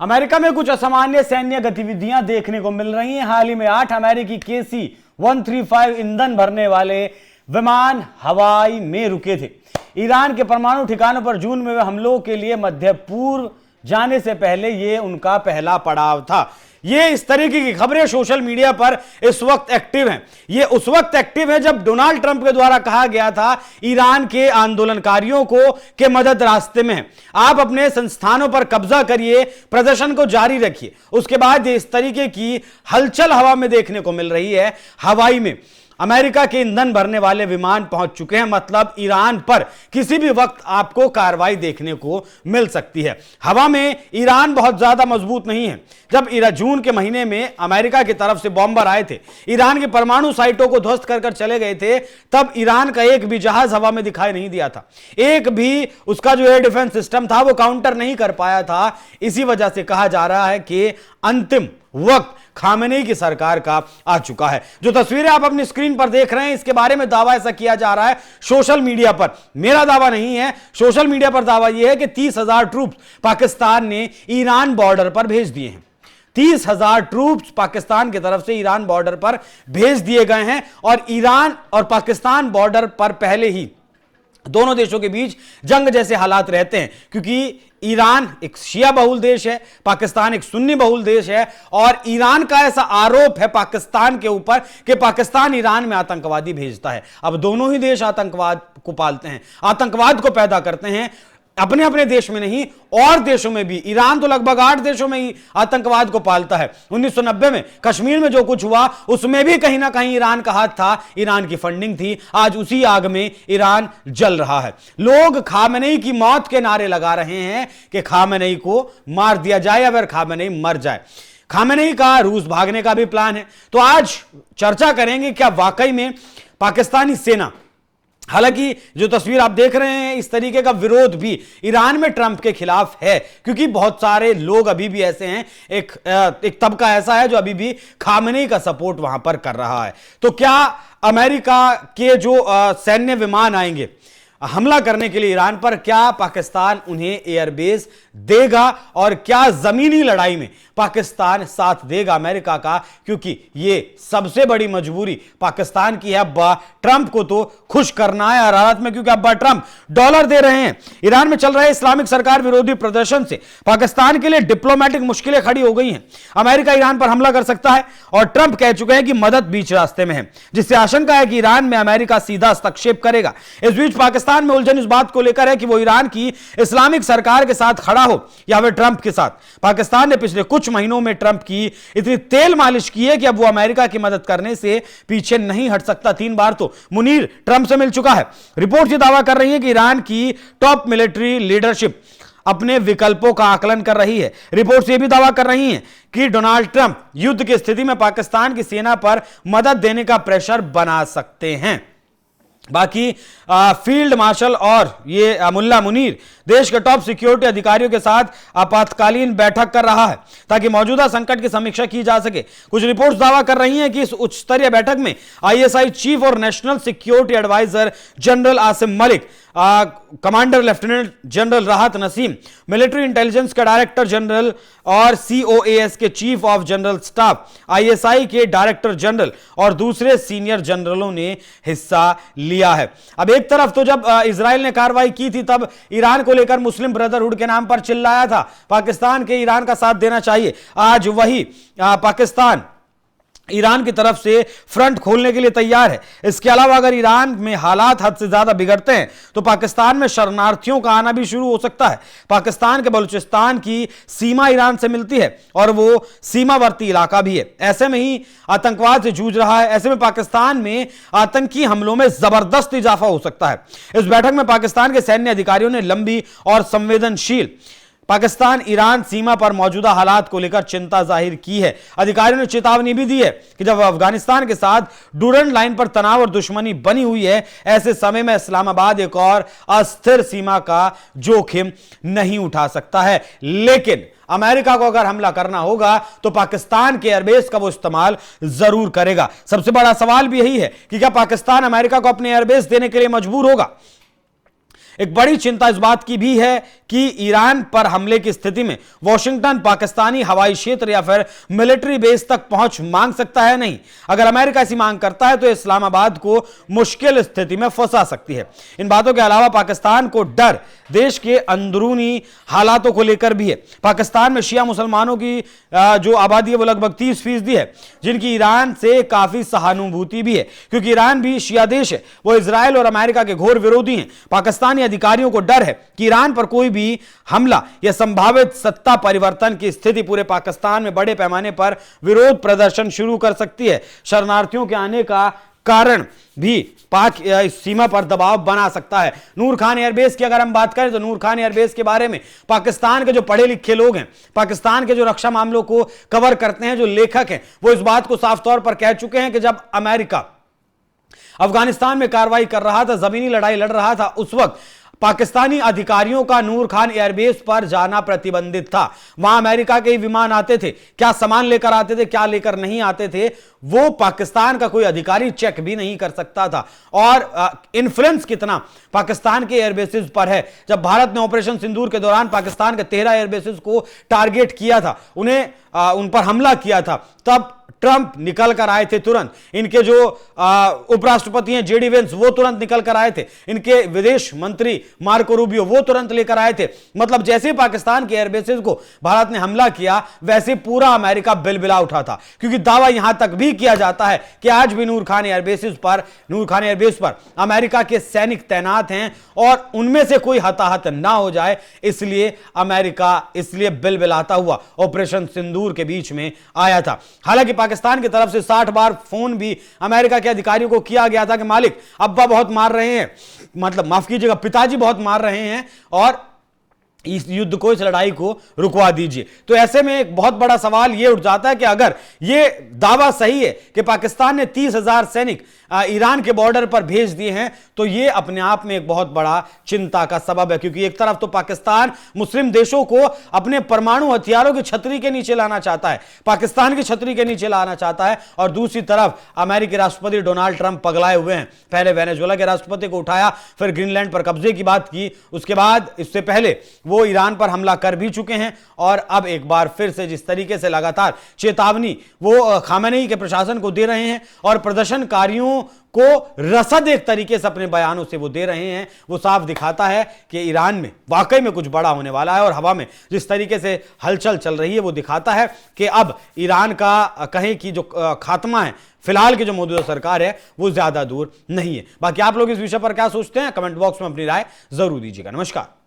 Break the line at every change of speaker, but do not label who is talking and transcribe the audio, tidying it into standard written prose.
America में कुछ असामान्य सैन्य गतिविधियां देखने को मिल रही हैं। हाल ही में 8 अमेरिकी KC-135 ईंधन भरने वाले विमान हवाई में रुके थे। ईरान के परमाणु ठिकानों पर जून में हमलों के लिए मध्य पूर्व जाने से पहले यह उनका पहला पड़ाव था। ये इस तरीके की खबरें सोशल मीडिया पर इस वक्त एक्टिव हैं। ये उस वक्त एक्टिव है जब डोनाल्ड ट्रंप के द्वारा कहा गया था ईरान के आंदोलनकारियों को कि मदद रास्ते में है, आप अपने संस्थानों पर कब्जा करिए, प्रदर्शन को जारी रखिए। उसके बाद इस तरीके की हलचल हवा में देखने को मिल रही है। हवाई में अमेरिका के ईंधन भरने वाले विमान पहुंच चुके हैं, मतलब ईरान पर किसी भी वक्त आपको कार्रवाई देखने को मिल सकती है। हवा में ईरान बहुत ज्यादा मजबूत नहीं है। जब जून के महीने में अमेरिका की तरफ से बॉम्बर आए थे, ईरान की परमाणु साइटों को ध्वस्त कर चले गए थे, तब ईरान का एक भी जहाज हवा में दिखाई नहीं दिया था। एक भी उसका जो एयर डिफेंस सिस्टम था वो काउंटर नहीं कर पाया था। इसी वजह से कहा जा रहा है कि अंतिम वक्त खामेनेई की सरकार का आ चुका है। जो तस्वीरें आप अपनी स्क्रीन पर देख रहे हैं, इसके बारे में दावा ऐसा किया जा रहा है सोशल मीडिया पर। मेरा दावा नहीं है, सोशल मीडिया पर दावा यह है कि 30,000 ट्रूप पाकिस्तान ने ईरान बॉर्डर पर भेज दिए हैं। 30,000 ट्रूप्स पाकिस्तान की तरफ से ईरान बॉर्डर पर भेज दिए गए हैं और ईरान और पाकिस्तान बॉर्डर पर पहले ही दोनों देशों के बीच जंग जैसे हालात रहते हैं, क्योंकि ईरान एक शिया बहुल देश है, पाकिस्तान एक सुन्नी बहुल देश है और ईरान का ऐसा आरोप है पाकिस्तान के ऊपर कि पाकिस्तान ईरान में आतंकवादी भेजता है। अब दोनों ही देश आतंकवाद को पालते हैं, आतंकवाद को पैदा करते हैं, अपने अपने देश में नहीं और देशों में भी। ईरान तो लगभग 8 देशों में ही आतंकवाद को पालता है। 1990 में कश्मीर में जो कुछ हुआ उसमें भी कहीं ना कहीं ईरान का हाथ था, ईरान की फंडिंग थी। आज उसी आग में ईरान जल रहा है। लोग खामेनेई की मौत के नारे लगा रहे हैं कि खामेनेई को मार दिया जाए, अगर खामेनेई मर जाए। खामेनेई का रूस भागने का भी प्लान है। तो आज चर्चा करेंगे क्या वाकई में पाकिस्तानी सेना, हालांकि जो तस्वीर आप देख रहे हैं इस तरीके का विरोध भी ईरान में ट्रंप के खिलाफ है, क्योंकि बहुत सारे लोग अभी भी ऐसे हैं, एक तबका ऐसा है जो अभी भी खामेनेई का सपोर्ट वहां पर कर रहा है। तो क्या अमेरिका के जो सैन्य विमान आएंगे हमला करने के लिए ईरान पर, क्या पाकिस्तान उन्हें एयरबेस देगा और क्या जमीनी लड़ाई में पाकिस्तान साथ देगा अमेरिका का, क्योंकि यह सबसे बड़ी मजबूरी पाकिस्तान की है। अब्बा ट्रंप को तो खुश करना है हर हालत में, क्योंकि अब्बा ट्रंप डॉलर दे रहे हैं। ईरान में चल रहे इस्लामिक सरकार विरोधी प्रदर्शन से पाकिस्तान के लिए डिप्लोमेटिक मुश्किलें खड़ी हो गई हैं। अमेरिका ईरान पर हमला कर सकता है और ट्रंप कह चुके हैं कि मदद बीच रास्ते में है, जिससे आशंका है कि ईरान में अमेरिका सीधा हस्तक्षेप करेगा। इस बीच पाकिस्तान में उलझन इस बात को लेकर है कि वो ईरान की इस्लामिक सरकार के साथ खड़ा हो या फिर ट्रंप के साथ। पाकिस्तान ने पिछले कुछ महीनों में ट्रंप की इतनी तेल मालिश की है कि अब वो अमेरिका की मदद करने से पीछे नहीं हट सकता। 3 बार तो मुनीर ट्रंप से मिल चुका है। रिपोर्ट ये दावा कर रही है कि ईरान की टॉप मिलिट्री लीडरशिप अपने विकल्पों का आकलन कर रही है। रिपोर्ट्स ये भी दावा कर रही हैं कि डोनाल्ड ट्रंप युद्ध की स्थिति में पाकिस्तान की सेना पर मदद देने का प्रेशर बना सकते हैं। बाकी फील्ड मार्शल और ये मुल्ला मुनीर देश के टॉप सिक्योरिटी अधिकारियों के साथ आपातकालीन बैठक कर रहा है ताकि मौजूदा संकट की समीक्षा की जा सके। कुछ रिपोर्ट्स दावा कर रही हैं कि इस उच्च स्तरीय बैठक में ISI चीफ और national security adviser general Asim Malik, commander lieutenant general Rahat Naseem, military intelligence के डायरेक्टर जनरल और COAS के chief of general staff, ISI के डायरेक्टर जनरल और दूसरे सीनियर जनरलों ने हिस्सा लिया है। अब एक तरफ तो जब इजराइल ने कार्रवाई की थी तब ईरान को लेकर मुस्लिम ब्रदरहुड के नाम पर चिल्लाया था पाकिस्तान के ईरान का साथ देना चाहिए। आज वही पाकिस्तान ईरान की तरफ से फ्रंट खोलने के लिए तैयार है। इसके अलावा अगर ईरान में हालात हद से ज्यादा बिगड़ते हैं तो पाकिस्तान में शरणार्थियों का आना भी शुरू हो सकता है। पाकिस्तान के बलूचिस्तान की सीमा ईरान से मिलती है और वो सीमावर्ती इलाका भी है। ऐसे में ही आतंकवाद से जूझ रहा है। ऐसे में पाकिस्तान में आतंकी हमलों में जबरदस्त इजाफा हो सकता है। इस बैठक में पाकिस्तान के सैन्य अधिकारियों ने लंबी और संवेदनशील पाकिस्तान ईरान सीमा पर मौजूदा हालात को लेकर चिंता जाहिर की है। अधिकारियों ने चेतावनी भी दी है कि जब अफगानिस्तान के साथ डूरंड लाइन पर तनाव और दुश्मनी बनी हुई है, ऐसे समय में इस्लामाबाद एक और अस्थिर सीमा का जोखिम नहीं उठा सकता है। लेकिन अमेरिका को अगर हमला करना होगा तो पाकिस्तान के एयरबेस का वो इस्तेमाल जरूर करेगा। सबसे बड़ा सवाल भी यही है कि क्या पाकिस्तान अमेरिका को अपने एयरबेस देने के लिए मजबूर होगा। एक बड़ी चिंता इस बात की भी है कि ईरान पर हमले की स्थिति में वॉशिंगटन पाकिस्तानी हवाई क्षेत्र या फिर मिलिट्री बेस तक पहुंच मांग सकता है नहीं। अगर अमेरिका ऐसी मांग करता है तो इस्लामाबाद को मुश्किल स्थिति में फंसा सकती है। इन बातों के अलावा पाकिस्तान को डर देश के अंदरूनी हालातों को लेकर भी है। पाकिस्तान में शिया मुसलमानों की जो आबादी है वो लगभग 30% है, जिनकी ईरान से काफी सहानुभूति भी है, क्योंकि ईरान भी शिया देश है। वो इजराइल और अमेरिका के घोर विरोधी हैं। पाकिस्तानी अधिकारियों को डर है कि ईरान पर कोई भी हमला या संभावित सत्ता परिवर्तन की स्थिति पूरे पाकिस्तान में बड़े पैमाने पर विरोध प्रदर्शन शुरू कर सकती है। शरणार्थियों के आने का कारण भी पाक सीमा पर दबाव बना सकता है। नूर खान एयरबेस की अगर हम बात करें तो नूर खान एयरबेस के बारे में पाकिस्तान के जो पढ़े लिखे लोग हैं, पाकिस्तान के जो रक्षा मामलों को कवर करते हैं, जो लेखक हैं, वो इस बात को साफ तौर पर कह चुके हैं कि जब अमेरिका अफगानिस्तान में कार्रवाई कर रहा था, जमीनी लड़ाई लड़ रहा था, उस वक्त पाकिस्तानी अधिकारियों का नूर खान एयरबेस पर जाना प्रतिबंधित था। वहां अमेरिका के विमान आते थे, क्या सामान लेकर आते थे, क्या लेकर नहीं आते थे, वो पाकिस्तान का कोई अधिकारी चेक भी नहीं कर सकता था। और इन्फ्लुएंस कितना पाकिस्तान के एयरबेसेस पर है। जब भारत ने ऑपरेशन सिंदूर के दौरान पाकिस्तान के 13 एयरबेसेस को टारगेट किया था, उन पर हमला किया था, तब ट्रंप निकल कर आए थे तुरंत। इनके जो उपराष्ट्रपति हैं जेडी वेंस, वो तुरंत निकल कर आए थे। इनके विदेश मंत्री मार्को रूबियो, वो तुरंत लेकर आए थे। मतलब जैसे ही पाकिस्तान के एयरबेसेस को भारत ने हमला किया, वैसे पूरा अमेरिका बिलबिला उठा था, क्योंकि दावा यहां तक भी किया जाता है कि आज भी नूर खान एयरबेस पर अमेरिका के सैनिक तैनात हैं और उनमें से कोई हताहत ना हो जाए, इसलिए अमेरिका बिलबिलाता हुआ ऑपरेशन सिंदूर के बीच में आया था। हालांकि पाकिस्तान की तरफ से 60 बार फोन भी अमेरिका के अधिकारियों को किया गया था कि मालिक अब्बा बहुत मार रहे हैं, मतलब माफ कीजिएगा पिताजी बहुत मार रहे हैं और इस युद्ध को, इस लड़ाई को रुकवा दीजिए। तो ऐसे में एक बहुत बड़ा सवाल यह उठ जाता है कि अगर यह दावा सही है कि पाकिस्तान ने 30,000 सैनिक ईरान के बॉर्डर पर भेज दिए हैं, तो यह अपने आप में एक बहुत बड़ा चिंता का सबब है, क्योंकि एक तरफ तो पाकिस्तान मुस्लिम देशों को अपने परमाणु हथियारों की छतरी के नीचे लाना चाहता है, पाकिस्तान की छतरी के नीचे लाना चाहता है, और दूसरी तरफ अमेरिकी राष्ट्रपति डोनाल्ड ट्रंप पगलाए हुए हैं। पहले वेनेजुएला के राष्ट्रपति को उठाया, फिर ग्रीनलैंड पर कब्जे की बात की, उसके बाद इससे पहले वो ईरान पर हमला कर भी चुके हैं, और अब एक बार फिर से जिस तरीके से लगातार चेतावनी वो खामेनेई के प्रशासन को दे रहे हैं और प्रदर्शनकारियों को रसद एक तरीके से अपने बयानों से वो दे रहे हैं, वो साफ दिखाता है कि ईरान में वाकई में कुछ बड़ा होने वाला है। और हवा में जिस तरीके से हलचल चल रही है, वो दिखाता है कि अब ईरान का कहें कि जो खात्मा है, फिलहाल की जो मौजूदा सरकार है, वो ज्यादा दूर नहीं है। बाकी आप लोग इस विषय पर क्या सोचते हैं, कमेंट बॉक्स में अपनी राय जरूर दीजिएगा। नमस्कार।